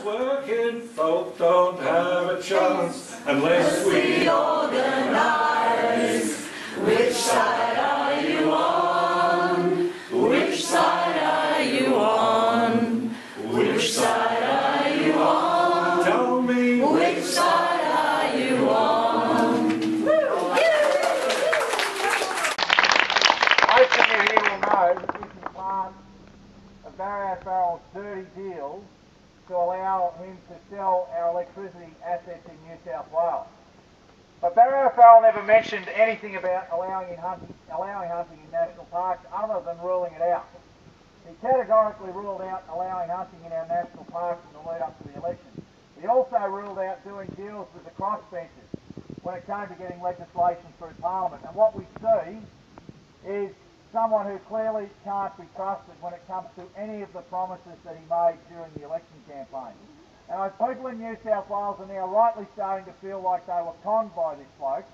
Us working folk don't have a chance unless we organise. Which side are you on? Which side are you on? Which side are you on? Tell me, which side are you on? Most of you here will know that this is part of Barry O'Farrell's dirty deal to allow him to sell our electricity assets in New South Wales. But Barry O'Farrell never mentioned anything about allowing hunting in national parks other than ruling it out. He categorically ruled out allowing hunting in our national parks in the lead up to the election. He also ruled out doing deals with the crossbenchers when it came to getting legislation through Parliament. And what we see is someone who clearly can't be trusted when it comes to any of the promises that he made during the election campaign. And people in New South Wales are now rightly starting to feel like they were conned by this bloke,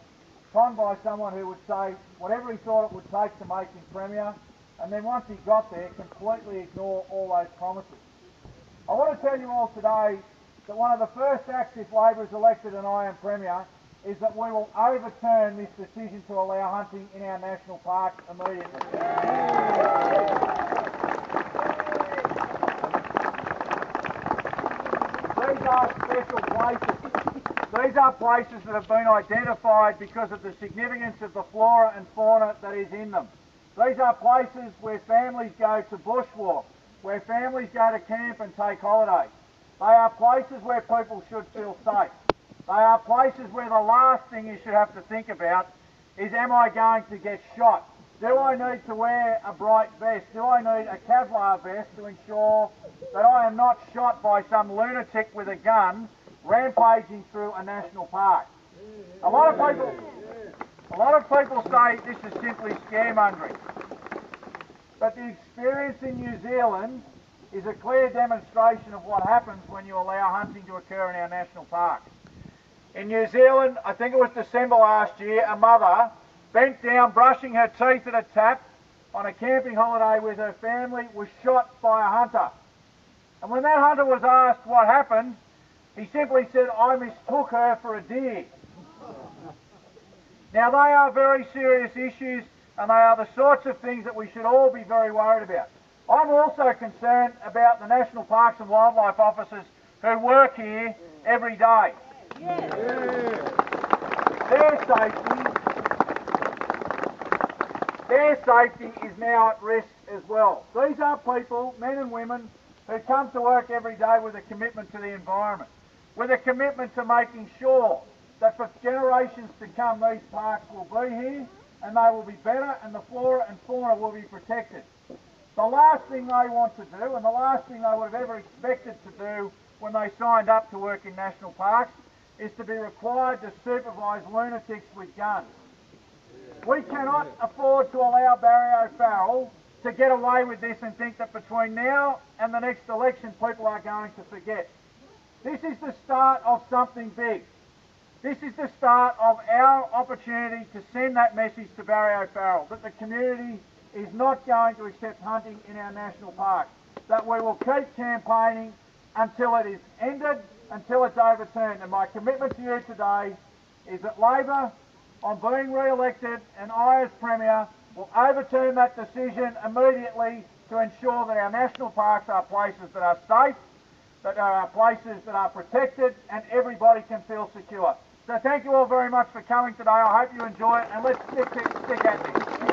conned by someone who would say whatever he thought it would take to make him Premier, and then once he got there, completely ignore all those promises. I want to tell you all today that one of the first acts if Labor is elected and I am Premier is that we will overturn this decision to allow hunting in our national parks immediately. These are special places. These are places that have been identified because of the significance of the flora and fauna that is in them. These are places where families go to bushwalk, where families go to camp and take holidays. They are places where people should feel safe. They are places where the last thing you should have to think about is, am I going to get shot? Do I need to wear a bright vest? Do I need a Kevlar vest to ensure that I am not shot by some lunatic with a gun rampaging through a national park? A lot of people say this is simply scaremongering. But the experience in New Zealand is a clear demonstration of what happens when you allow hunting to occur in our national parks. In New Zealand, I think it was December last year, a mother bent down brushing her teeth at a tap on a camping holiday with her family, was shot by a hunter. And when that hunter was asked what happened, he simply said, "I mistook her for a deer." Now they are very serious issues, and they are the sorts of things that we should all be very worried about. I'm also concerned about the National Parks and Wildlife officers who work here every day. Yeah. Their safety is now at risk as well. These are people, men and women, who come to work every day with a commitment to the environment, with a commitment to making sure that for generations to come these parks will be here and they will be better and the flora and fauna will be protected. The last thing they want to do, and the last thing they would have ever expected to do when they signed up to work in national parks, is to be required to supervise lunatics with guns. We cannot afford to allow Barry O'Farrell to get away with this and think that between now and the next election people are going to forget. This is the start of something big. This is the start of our opportunity to send that message to Barry O'Farrell, that the community is not going to accept hunting in our national parks, that we will keep campaigning until it is ended, until it's overturned. And my commitment to you today is that Labor, on being re-elected, and I as Premier, will overturn that decision immediately to ensure that our national parks are places that are safe, that are places that are protected, and everybody can feel secure. So thank you all very much for coming today. I hope you enjoy it, and let's stick at this.